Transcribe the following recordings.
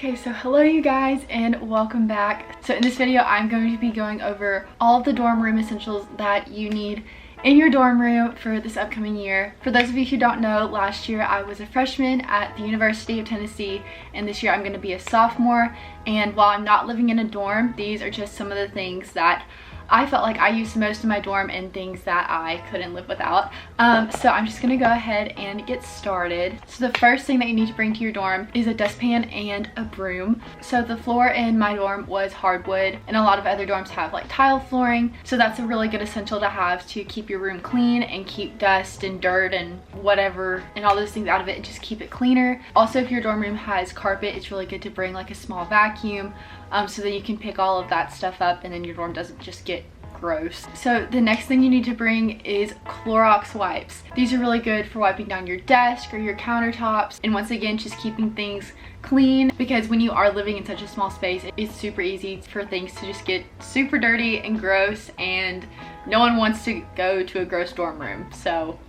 Okay, so hello you guys and welcome back. So in this video I'm going to be going over all of the dorm room essentials that you need in your dorm room for this upcoming year. For those of you who don't know, last year I was a freshman at the University of Tennessee, and this year I'm going to be a sophomore. And while I'm not living in a dorm, these are just some of the things that I felt like I used the most in my dorm and things that I couldn't live without. So I'm just gonna go ahead and get started. So the first thing that you need to bring to your dorm is a dustpan and a broom. So the floor in my dorm was hardwood, and a lot of other dorms have like tile flooring. So that's a really good essential to have to keep your room clean and keep dust and dirt and whatever and all those things out of it and just keep it cleaner. Also, if your dorm room has carpet, it's really good to bring like a small vacuum so that you can pick all of that stuff up and then your dorm doesn't just get gross. So the next thing you need to bring is CLOROX wipes. These are really good for wiping down your desk or your countertops, and once again just keeping things clean, because when you are living in such a small space, it's super easy for things to just get super dirty and gross, and no one wants to go to a gross dorm room. So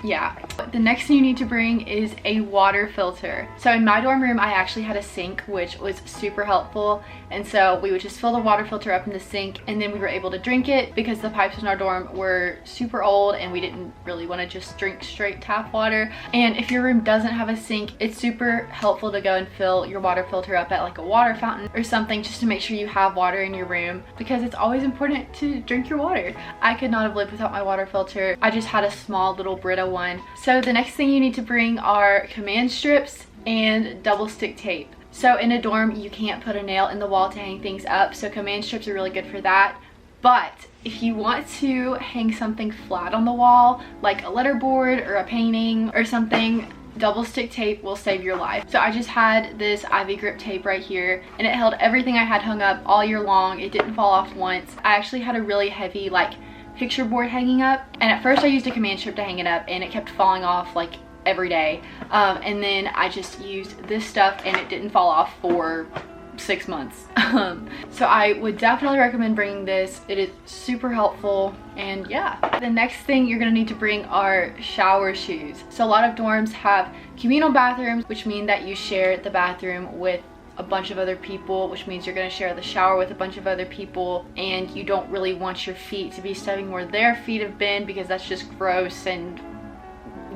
yeah. The next thing you need to bring is a water filter. So in my dorm room I actually had a sink, which was super helpful, and so we would just fill the water filter up in the sink and then we were able to drink it, because the pipes in our dorm were super old and we didn't really want to just drink straight tap water. And if your room doesn't have a sink, it's super helpful to go and fill your water filter up at like a water fountain or something, just to make sure you have water in your room, because it's always important to drink your water. I could not have lived without my water filter. I just had a small little Brita one. So the next thing you need to bring are command strips and double stick tape. So in a dorm you can't put a nail in the wall to hang things up, so command strips are really good for that. But if you want to hang something flat on the wall, like a letterboard or a painting or something, double stick tape will save your life. So I just had this Ivy grip tape right here, and it held everything I had hung up all year long. It didn't fall off once. I actually had a really heavy like picture board hanging up, and at first I used a command strip to hang it up and it kept falling off like every day, and then I just used this stuff and it didn't fall off for 6 months. So I would definitely recommend bringing this. It is super helpful. And yeah, the next thing you're gonna need to bring are shower shoes. So a lot of dorms have communal bathrooms, which mean that you share the bathroom with a bunch of other people, which means you're going to share the shower with a bunch of other people, and you don't really want your feet to be stepping where their feet have been, because that's just gross. And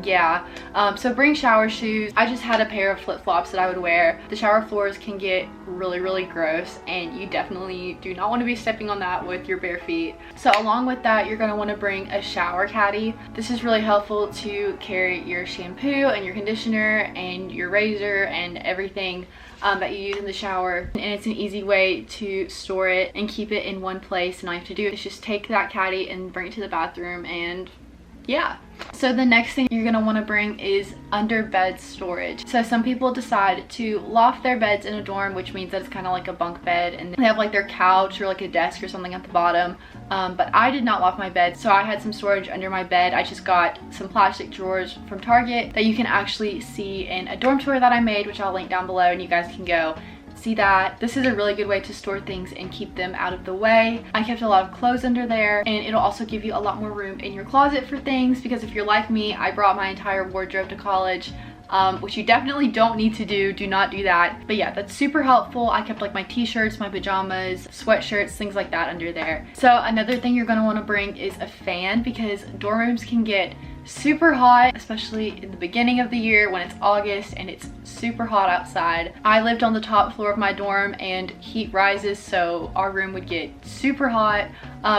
yeah, so bring shower shoes. I just had a pair of flip-flops that I would wear. The shower floors can get really gross, and you definitely do not want to be stepping on that with your bare feet. So along with that, you're going to want to bring a shower caddy. This is really helpful to carry your shampoo and your conditioner and your razor and everything that you use in the shower, and it's an easy way to store it and keep it in one place, and all you have to do is just take that caddy and bring it to the bathroom. And yeah. So the next thing you're gonna want to bring is under bed storage. So some people decide to loft their beds in a dorm, which means that it's kind of like a bunk bed, and they have like their couch or like a desk or something at the bottom. But I did not loft my bed, so I had some storage under my bed. I just got some plastic drawers from Target that you can actually see in a dorm tour that I made, which I'll link down below, and you guys can go see that. This is a really good way to store things and keep them out of the way. I kept a lot of clothes under there, and it'll also give you a lot more room in your closet for things, because if you're like me, I brought my entire wardrobe to college, which you definitely don't need to do. Do not do that. But yeah, that's super helpful. I kept like my t-shirts, my pajamas, sweatshirts, things like that under there. So another thing you're going to want to bring is a fan, because dorm rooms can get super hot, especially in the beginning of the year when it's August and it's super hot outside. I lived on the top floor of my dorm and heat rises, so our room would get super hot,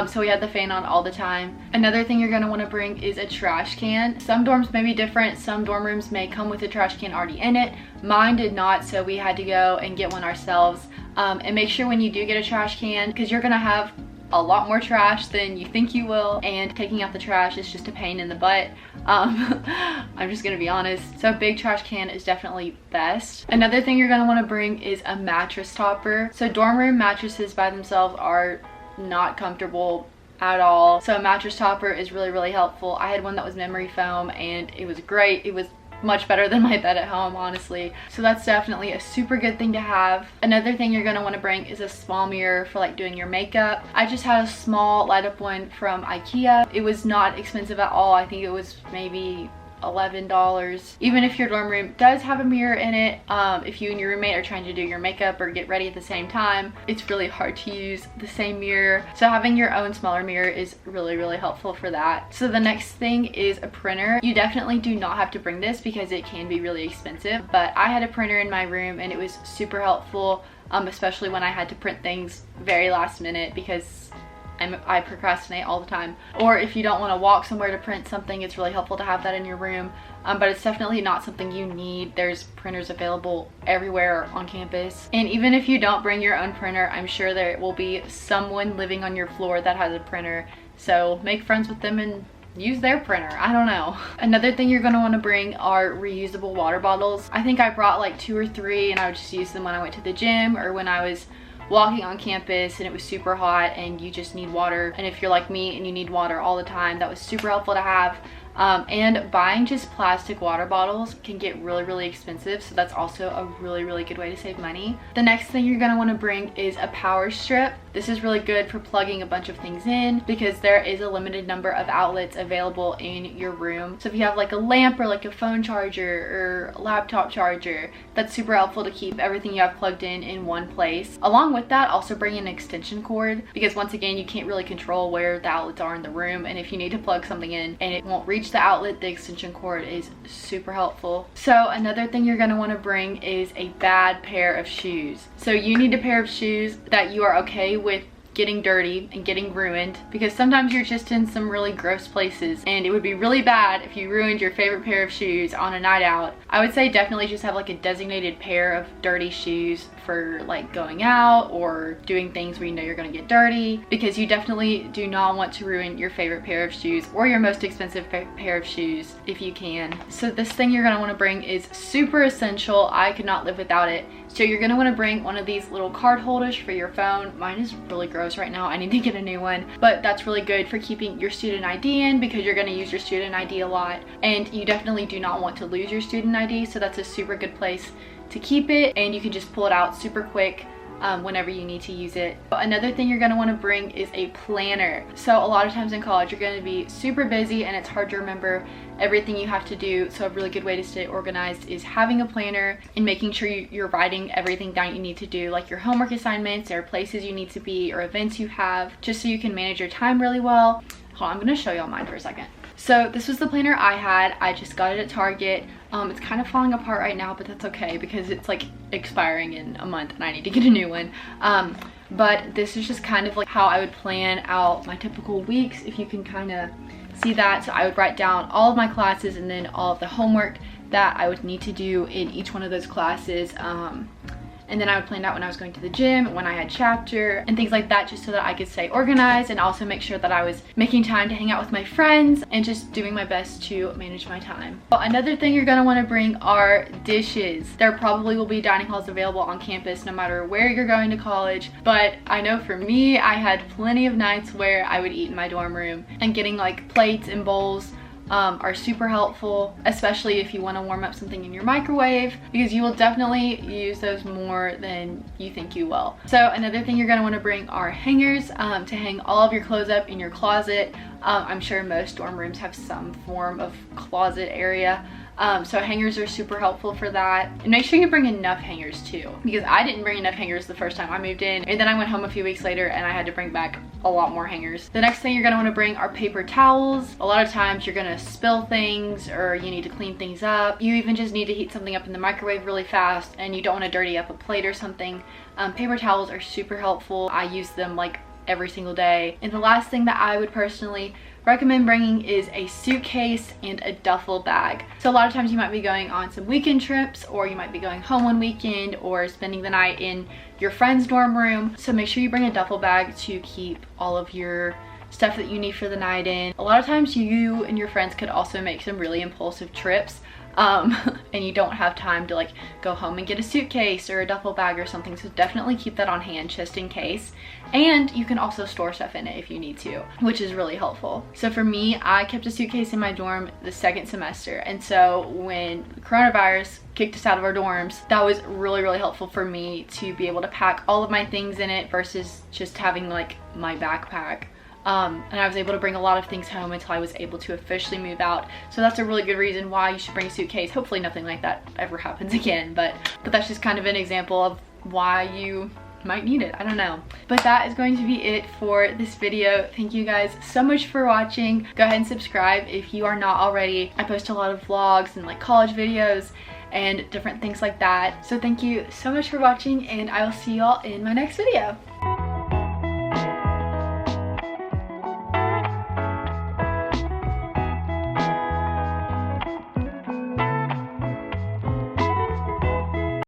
so we had the fan on all the time. Another thing you're going to want to bring is a trash can. Some dorms may be different. Some dorm rooms may come with a trash can already in it. Mine did not, so we had to go and get one ourselves. And make sure when you do get a trash can, because you're going to have a lot more trash than you think you will, and taking out the trash is just a pain in the butt. I'm just gonna be honest. So a big trash can is definitely best. Another thing you're gonna want to bring is a mattress topper. So dorm room mattresses by themselves are not comfortable at all, so a mattress topper is really helpful. I had one that was memory foam and it was great. It was much better than my bed at home, honestly. So that's definitely a super good thing to have. Another thing you're gonna want to bring is a small mirror for like doing your makeup. I just had a small light up one from IKEA. It was not expensive at all. I think it was maybe $11. Even if your dorm room does have a mirror in it, if you and your roommate are trying to do your makeup or get ready at the same time, it's really hard to use the same mirror. So having your own smaller mirror is really helpful for that. So the next thing is a printer. You definitely do not have to bring this because it can be really expensive, but I had a printer in my room and it was super helpful, especially when I had to print things very last minute because I procrastinate all the time. Or if you don't want to walk somewhere to print something, it's really helpful to have that in your room. But it's definitely not something you need. There's printers available everywhere on campus. And even if you don't bring your own printer, I'm sure there will be someone living on your floor that has a printer. So make friends with them and use their printer. I don't know. Another thing you're going to want to bring are reusable water bottles. I think I brought like 2 or 3 and I would just use them when I went to the gym or when I was walking on campus and it was super hot and you just need water. And if you're like me and you need water all the time, that was super helpful to have. And buying just plastic water bottles can get really expensive, so that's also a really good way to save money. The next thing you're going to want to bring is a power strip. This is really good for plugging a bunch of things in because there is a limited number of outlets available in your room. So if you have like a lamp or like a phone charger or a laptop charger, that's super helpful to keep everything you have plugged in one place. Along with that, also bring an extension cord because once again, you can't really control where the outlets are in the room, and if you need to plug something in and it won't reach the outlet, the extension cord is super helpful. So another thing you're going to want to bring is a bad pair of shoes. So you need a pair of shoes that you are okay with getting dirty and getting ruined, because sometimes you're just in some really gross places and it would be really bad if you ruined your favorite pair of shoes on a night out. I would say definitely just have like a designated pair of dirty shoes for like going out or doing things where you know you're going to get dirty, because you definitely do not want to ruin your favorite pair of shoes or your most expensive pair of shoes if you can. So this thing you're going to want to bring is super essential. I could not live without it. So you're going to want to bring one of these little card holders for your phone. Mine is really gross right now. I need to get a new one, but that's really good for keeping your student ID in because you're going to use your student ID a lot, and you definitely do not want to lose your student ID. So that's a super good place to keep it, and you can just pull it out super quick whenever you need to use it. Another thing you're going to want to bring is a planner. So a lot of times in college you're going to be super busy and it's hard to remember everything you have to do. So a really good way to stay organized is having a planner and making sure you're writing everything down you need to do, like your homework assignments or places you need to be or events you have, just so you can manage your time really well. Hold on, I'm going to show y'all mine for a second. So this was the planner I had. I just got it at Target. It's kind of falling apart right now, but that's okay because it's like expiring in a month and I need to get a new one. But this is just kind of like how I would plan out my typical weeks, if you can kind of see that. So I would write down all of my classes and then all of the homework that I would need to do in each one of those classes. And then I would plan out when I was going to the gym, when I had chapter, and things like that, just so that I could stay organized and also make sure that I was making time to hang out with my friends and just doing my best to manage my time. Well, another thing you're going to want to bring are dishes. There probably will be dining halls available on campus no matter where you're going to college, but I know for me, I had plenty of nights where I would eat in my dorm room, and getting like plates and bowls are super helpful, especially if you want to warm up something in your microwave, because you will definitely use those more than you think you will. So another thing you're going to want to bring are hangers to hang all of your clothes up in your closet. I'm sure most dorm rooms have some form of closet area. So hangers are super helpful for that. And make sure you bring enough hangers too, because I didn't bring enough hangers the first time I moved in, and then I went home a few weeks later and I had to bring back a lot more hangers. The next thing you're going to want to bring are paper towels. A lot of times you're going to spill things or you need to clean things up. You even just need to heat something up in the microwave really fast and you don't want to dirty up a plate or something. Paper towels are super helpful. I use them like every single day. And the last thing that I would personally recommend bringing is a suitcase and a duffel bag. So a lot of times you might be going on some weekend trips, or you might be going home one weekend or spending the night in your friend's dorm room. So make sure you bring a duffel bag to keep all of your stuff that you need for the night in. A lot of times you and your friends could also make some really impulsive trips, and you don't have time to like go home and get a suitcase or a duffel bag or something, so definitely keep that on hand just in case. And you can also store stuff in it if you need to, which is really helpful. So for me, I kept a suitcase in my dorm the second semester, and so when coronavirus kicked us out of our dorms, that was really helpful for me to be able to pack all of my things in it versus just having like my backpack. and I was able to bring a lot of things home until I was able to officially move out. So that's a really good reason why you should bring a suitcase. Hopefully nothing like that ever happens again, but that's just kind of an example of why you might need it. I don't know. But that is going to be it for this video. Thank you guys so much for watching. Go ahead and subscribe if you are not already. I post a lot of vlogs and like college videos and different things like that. So thank you so much for watching, and I will see y'all in my next video.